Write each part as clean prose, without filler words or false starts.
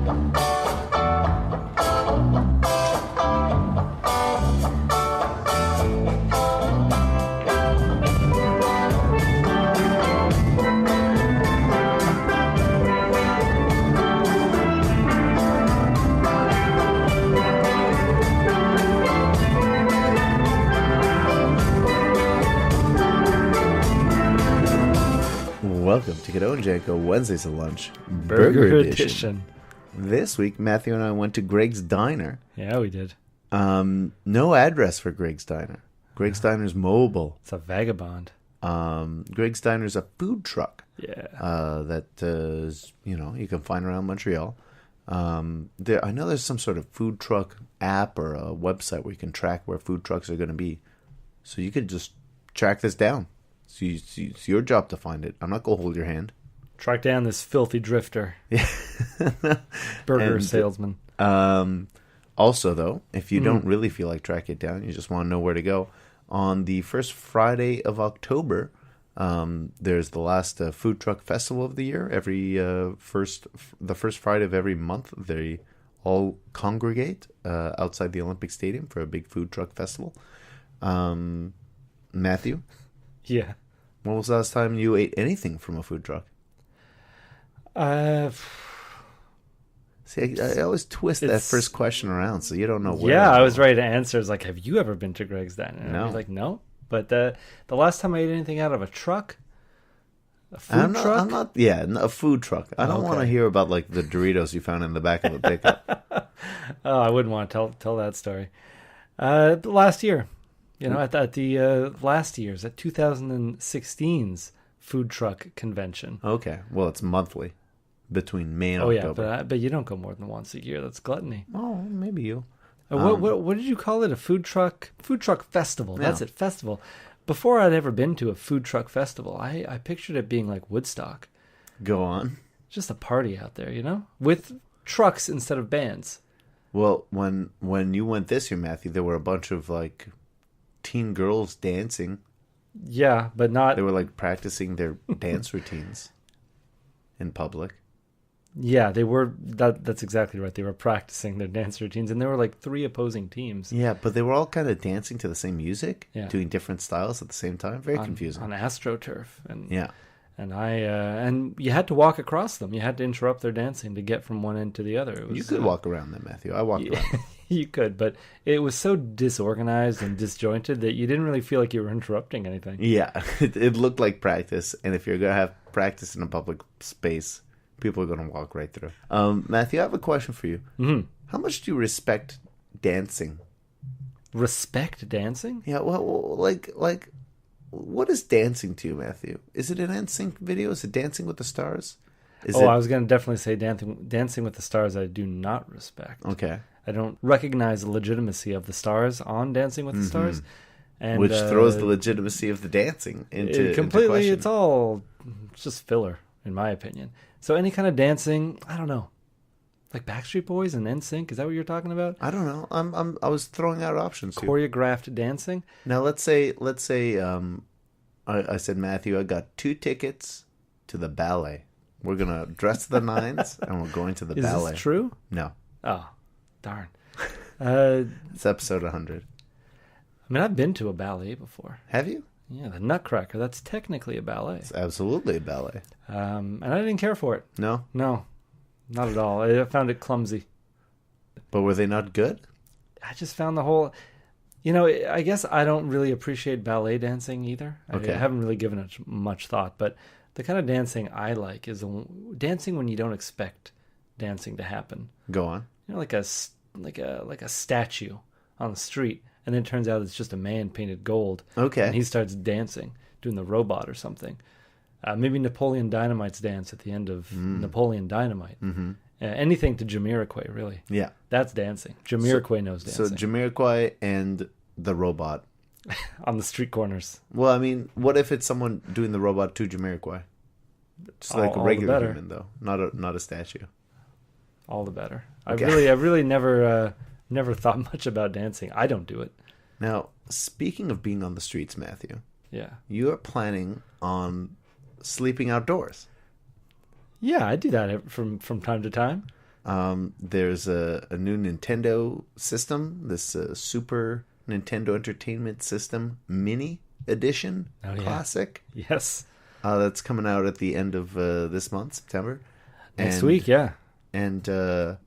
Welcome to Cadeau-amp-janco Wednesdays at Lunch, Burger Edition. This week, Matthew and I went to Greg's Diner. Yeah, we did. No address for Greg's Diner. Greg's Diner's mobile. It's a vagabond. Greg's Diner's a food truck. Yeah. That is, you can find around Montreal. I know there's some sort of food truck app or a website where you can track where food trucks are going to be. So you could just track this down. It's your job to find it. I'm not going to hold your hand. Track down this filthy drifter. Yeah. Burger salesman. Also, though, if you don't really feel like tracking it down, you just want to know where to go. On the first Friday of October, there's the last food truck festival of the year. The first Friday of every month, they all congregate outside the Olympic Stadium for a big food truck festival. Matthew? Yeah. When was the last time you ate anything from a food truck? See, I always twist that first question around, so you don't know where. Yeah, I was ready to answer. It's like, have you ever been to Greg's Diner? And No. I was like, no. But the last time I ate anything out of a truck, a food truck? A food truck. I don't want to hear about like the Doritos you found in the back of the pickup. Oh, I wouldn't want to tell that story. Last year. At the last year's, at 2016's food truck convention. Okay, well, it's monthly, between May and October. Oh yeah, but you don't go more than once a year. That's gluttony. Oh, maybe you. What did you call it? A food truck festival. Yeah. That's it, festival. Before I'd ever been to a food truck festival, I pictured it being like Woodstock. Go on. Just a party out there, with trucks instead of bands. Well, when you went this year, Matthew, there were a bunch of like teen girls dancing. Yeah, but not... They were like practicing their dance routines in public. Yeah, they were... That's exactly right. They were practicing their dance routines, and there were like 3 opposing teams. Yeah, but they were all kind of dancing to the same music, yeah, doing different styles at the same time. Very confusing. On AstroTurf. And, yeah. And you had to walk across them. You had to interrupt their dancing to get from one end to the other. You could walk around them, Matthew. I walked around them. You could, but it was so disorganized and disjointed that you didn't really feel like you were interrupting anything. Yeah, it looked like practice, and if you're going to have practice in a public space, people are going to walk right through. Matthew, I have a question for you. Mm-hmm. How much do you respect dancing? Respect dancing? Yeah, well, like, what is dancing to you, Matthew? Is it an NSYNC video? Is it Dancing with the Stars? I was going to definitely say Dancing with the Stars I do not respect. Okay. I don't recognize the legitimacy of the stars on Dancing with the Stars. And, which throws the legitimacy of the dancing into completely. Into It's just filler, in my opinion. So any kind of dancing, I don't know. Like Backstreet Boys and NSYNC, is that what you're talking about? I don't know. I was throwing out options here. Choreographed dancing? Now let's say I said, Matthew, I got 2 tickets to the ballet. We're gonna dress to the nines and we're going to the ballet. Is this true? No. Oh, darn. It's episode 100. I mean, I've been to a ballet before. Have you? Yeah, the Nutcracker. That's technically a ballet. It's absolutely a ballet. And I didn't care for it. No? No, not at all. I found it clumsy. But were they not good? I just found the whole... I guess I don't really appreciate ballet dancing either. Okay. I haven't really given it much thought, but the kind of dancing I like is dancing when you don't expect dancing to happen. Go on. Like a statue on the street, and then it turns out it's just a man painted gold. Okay. And he starts dancing, doing the robot or something. Maybe Napoleon Dynamite's dance at the end of Napoleon Dynamite. Mm-hmm. Anything to Jamiroquai, really. Yeah. That's dancing. Jamiroquai knows dancing. So Jamiroquai and the robot. On the street corners. Well, I mean, what if it's someone doing the robot to Jamiroquai? Just like a regular human, though. Not a statue. All the better. Okay. I really never thought much about dancing. I don't do it. Now, speaking of being on the streets, Matthew. Yeah. You are planning on sleeping outdoors. Yeah, I do that from time to time. There's a new Nintendo system, this Super Nintendo Entertainment System Mini Edition Classic. Yes. That's coming out at the end of this month, September. Next week, yeah. And the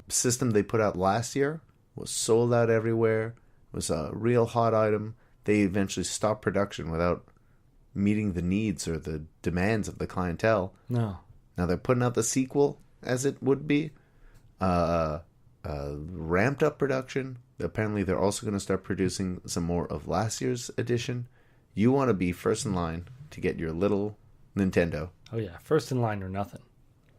system they put out last year was sold out everywhere. It was a real hot item. They eventually stopped production without meeting the needs or the demands of the clientele. No. Now they're putting out the sequel, as it would be. Ramped up production. Apparently they're also going to start producing some more of last year's edition. You want to be first in line to get your little Nintendo. Oh yeah, first in line or nothing.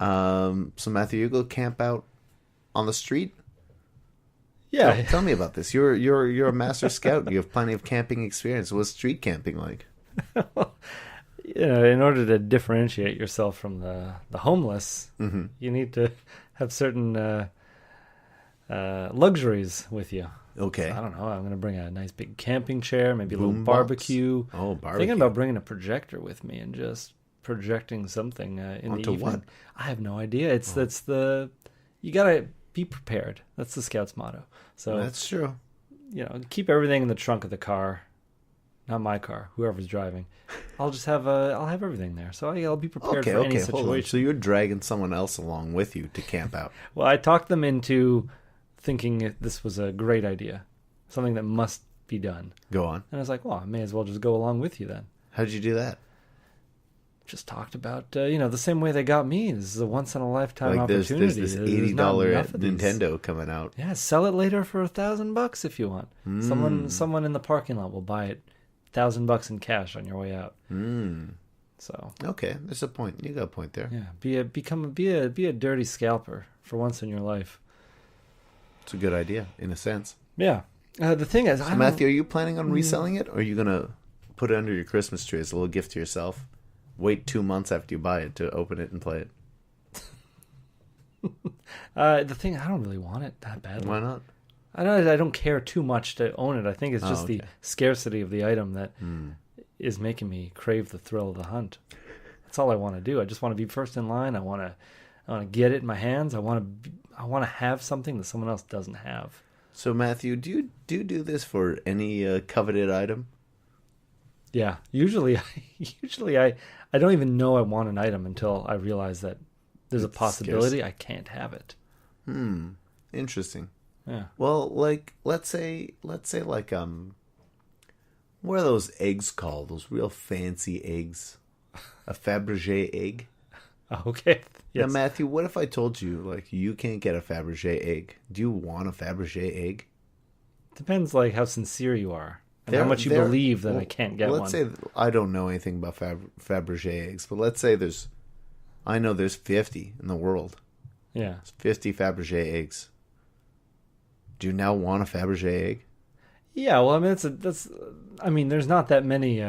So Matthew, you go camp out on the street? Yeah. Tell me about this. You're a master scout. You have plenty of camping experience. What's street camping like? In order to differentiate yourself from the homeless, Mm-hmm. you need to have certain luxuries with you. Okay. So, I don't know. I'm going to bring a nice big camping chair, maybe a little Boom barbecue. box. Oh, barbecue. Thinking about bringing a projector with me and just projecting something in Onto the evening. what? I have no idea. You gotta be prepared. That's the Scouts motto. So That's true. keep everything in the trunk of the car, not my car. Whoever's driving, I'll have everything there. So I'll be prepared for any Hold on. situation. So you're dragging someone else along with you to camp out. Well, I talked them into thinking this was a great idea, something that must be done. Go on. And I was like, well, I may as well just go along with you then. How did you do that? Just talked about, the same way they got me. This is a once-in-a-lifetime Like there's opportunity. this There's not $80 enough of these. Nintendo coming out. Yeah, sell it later for $1,000 if you want. Someone in the parking lot will buy it, $1,000 in cash on your way out. So Okay, there's a point. You got a point there. yeah, be a dirty scalper for once in your life. It's a good idea in a sense. Yeah. The thing is, So Matthew, are you planning on reselling it, or are you gonna put it under your Christmas tree as a little gift to yourself? Wait 2 months after you buy it to open it and play it. the thing, I don't really want it that badly. Why not? I don't care too much to own it. I think it's just the scarcity of the item that is making me crave the thrill of the hunt. That's all I want to do. I just want to be first in line. I want to get it in my hands. I want to have something that someone else doesn't have. So Matthew, do you do this for any coveted item? Yeah. Usually I don't even know I want an item until I realize that there's a possibility I can't have it. Interesting. Yeah. Well, like let's say like what are those eggs called? Those real fancy eggs. A Fabergé egg. Okay. Yes. Now, Matthew, what if I told you like you can't get a Fabergé egg? Do you want a Fabergé egg? Depends like how sincere you are and how much you believe that I can't get one. Let's say I don't know anything about Fabergé eggs, but let's say I know there's 50 in the world. Yeah. There's 50 Fabergé eggs. Do you now want a Fabergé egg? Yeah, well, I mean, there's not that many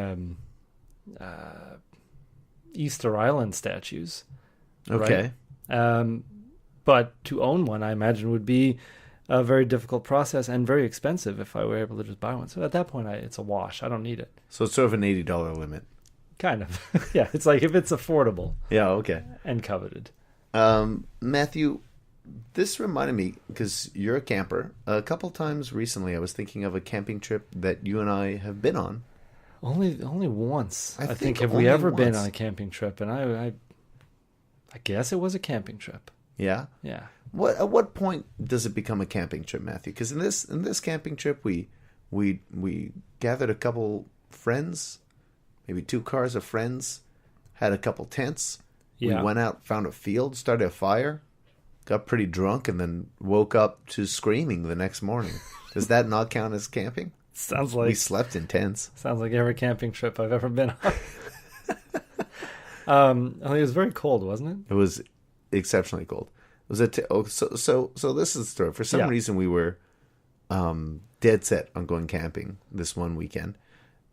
Easter Island statues. Okay. Right? But to own one, I imagine, would be a very difficult process and very expensive if I were able to just buy one. So at that point, it's a wash. I don't need it. So it's sort of an $80 limit. Kind of. Yeah, it's like if it's affordable. Yeah, okay. And coveted. Matthew, this reminded me, because you're a camper, a couple times recently I was thinking of a camping trip that you and I have been on. Only once. I think have only we ever once. been on a camping trip? And I guess it was a camping trip. Yeah? Yeah. At what point does it become a camping trip, Matthew? Because in this camping trip, we gathered a couple friends, maybe 2 cars of friends, had a couple tents. Yeah. We went out, found a field, started a fire, got pretty drunk, and then woke up to screaming the next morning. Does that not count as camping? Sounds like we slept in tents. Sounds like every camping trip I've ever been on. It was very cold, wasn't it? It was exceptionally cold. It was so this is the story. For some reason, we were dead set on going camping this one weekend,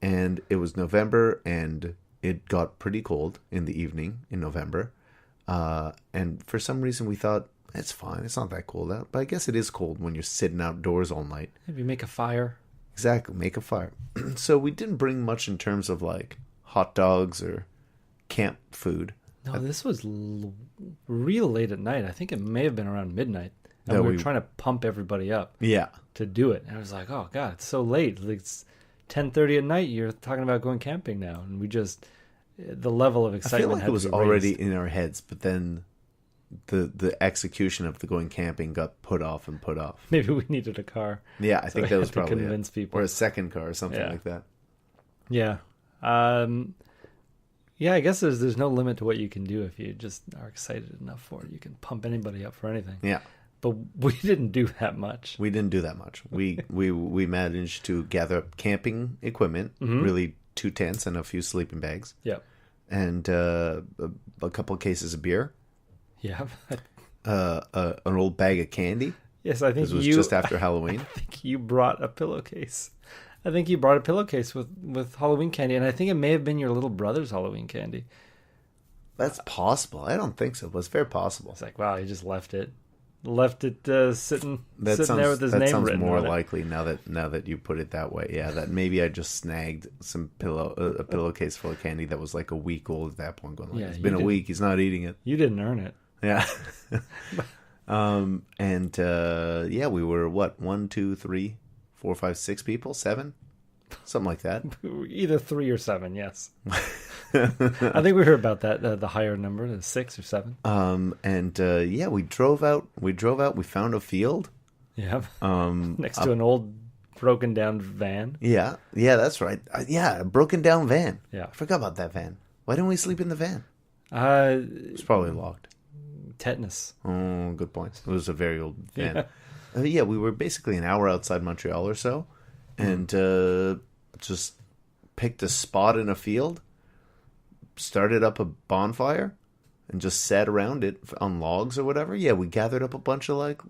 and it was November, and it got pretty cold in the evening in November, and for some reason we thought it's fine. It's not that cold out, but I guess it is cold when you're sitting outdoors all night. Maybe make a fire. Exactly, make a fire. So we didn't bring much in terms of like hot dogs or camp food. No, this was real late at night. I think it may have been around midnight. And we were trying to pump everybody up. Yeah. To do it. And I was like, oh, God, it's so late. It's 10:30 at night. You're talking about going camping now. And we just, the level of excitement I feel like it was already in our heads, but then the execution of the going camping got put off. Maybe we needed a car. Yeah, I think that was probably convince people. Or a second car or something like that. Yeah. Yeah, I guess there's no limit to what you can do if you just are excited enough for it. You can pump anybody up for anything. Yeah. But we didn't do that much. We managed to gather up camping equipment, really 2 tents and a few sleeping bags. Yep. And a couple of cases of beer. Yeah. An old bag of candy. Yes, I think this was just after Halloween. I think you brought a pillowcase. I think you brought a pillowcase with Halloween candy, and I think it may have been your little brother's Halloween candy. That's possible. I don't think so, but it's very possible. It's like, wow, he just left it sitting there with his name written on it. That sounds more likely now that you put it that way. Yeah, that maybe I just snagged a pillowcase full of candy that was like a week old at that point. Going, like, it's been a week. He's not eating it. You didn't earn it. Yeah. We were what? 1, 2, 3, 4, 5, 6 people, 7, something like that. Either 3 or 7. Yes. I think we heard about that. The higher number, the 6 or 7. We drove out. We found a field. Yeah. Next to an old broken down van. Yeah. Yeah, that's right. A broken down van. Yeah. I forgot about that van. Why didn't we sleep in the van? It's probably locked. Tetanus. Oh, good point. It was a very old van. We were basically an hour outside Montreal or so, and just picked a spot in a field, started up a bonfire, and just sat around it on logs or whatever. Yeah, we gathered up a bunch of like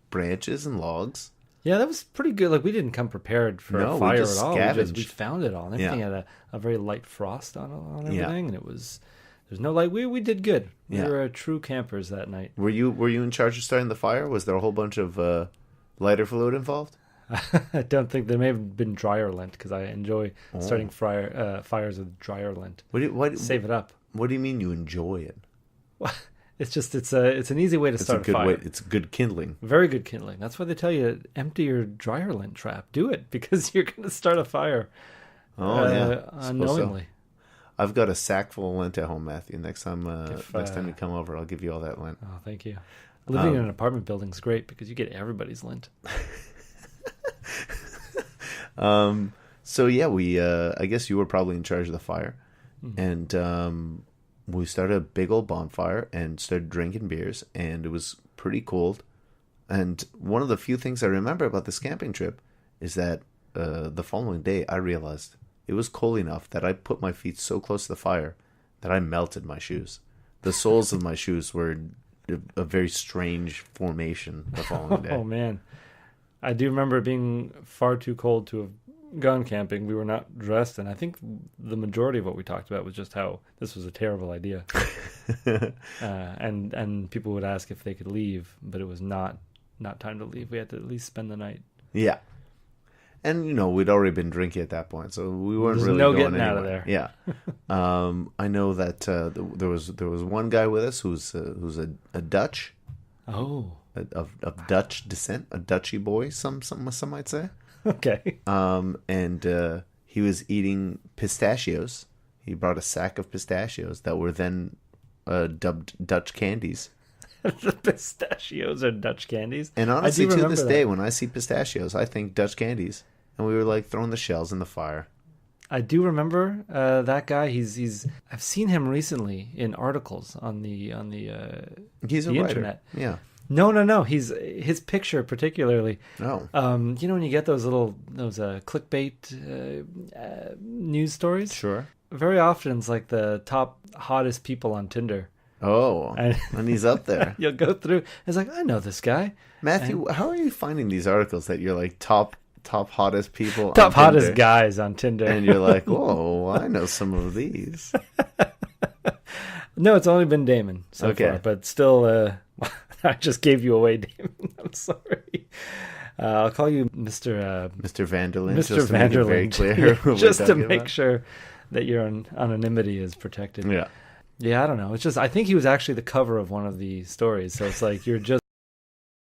branches and logs. Yeah, that was pretty good. Like, we didn't come prepared for a fire at all. We found it all. And everything had a very light frost on everything, and it was. There's no light. We did good. We were true campers that night. Were you in charge of starting the fire? Was there a whole bunch of lighter fluid involved? I don't think. There may have been dryer lint, because I enjoy starting fires with dryer lint. Save it up. What do you mean you enjoy it? Well, it's an easy way to start a fire. It's good kindling. Very good kindling. That's why they tell you to empty your dryer lint trap. Do it, because you're going to start a fire. Unknowingly. I've got a sack full of lint at home, Matthew. Next time you come over, I'll give you all that lint. Oh, thank you. Living in an apartment building is great because you get everybody's lint. I guess you were probably in charge of the fire, and we started a big old bonfire and started drinking beers, and it was pretty cold. And one of the few things I remember about this camping trip is that the following day I realized it was cold enough that I put my feet so close to the fire that I melted my shoes. The soles of my shoes were a very strange formation the following day. Oh, man. I do remember it being far too cold to have gone camping. We were not dressed, and I think the majority of what we talked about was just how this was a terrible idea. And people would ask if they could leave, but it was not time to leave. We had to at least spend the night. Yeah. And, we'd already been drinking at that point, so we weren't really going getting anywhere. Out of there. Yeah. I know that there was one guy with us who's a Dutch. Oh. Of Dutch descent, a Dutchy boy, some might say. Okay. And he was eating pistachios. He brought a sack of pistachios that were then dubbed Dutch candies. The pistachios are Dutch candies? And honestly, to this day, when I see pistachios, I think Dutch candies. And we were like throwing the shells in the fire. I do remember that guy. I've seen him recently in articles on the He's a the writer. internet. Yeah. No. His picture particularly. Oh. When you get those clickbait news stories. Sure. Very often it's like the top hottest people on Tinder. Oh, and he's up there. You'll go through. It's like, I know this guy. Matthew, how are you finding these articles that you're like top hottest people top on hottest Tinder? Guys on Tinder? And you're like, whoa, I know some of these. No, it's only been Damon so far, but still, I just gave you away, Damon. I'm sorry. I'll call you Mr. Vanderlyn. Mr. Just to Vanderlyn, make it very clear. just to make sure that your anonymity is protected. Yeah. Yeah, I don't know. It's just I think he was actually the cover of one of the stories, so it's like you're just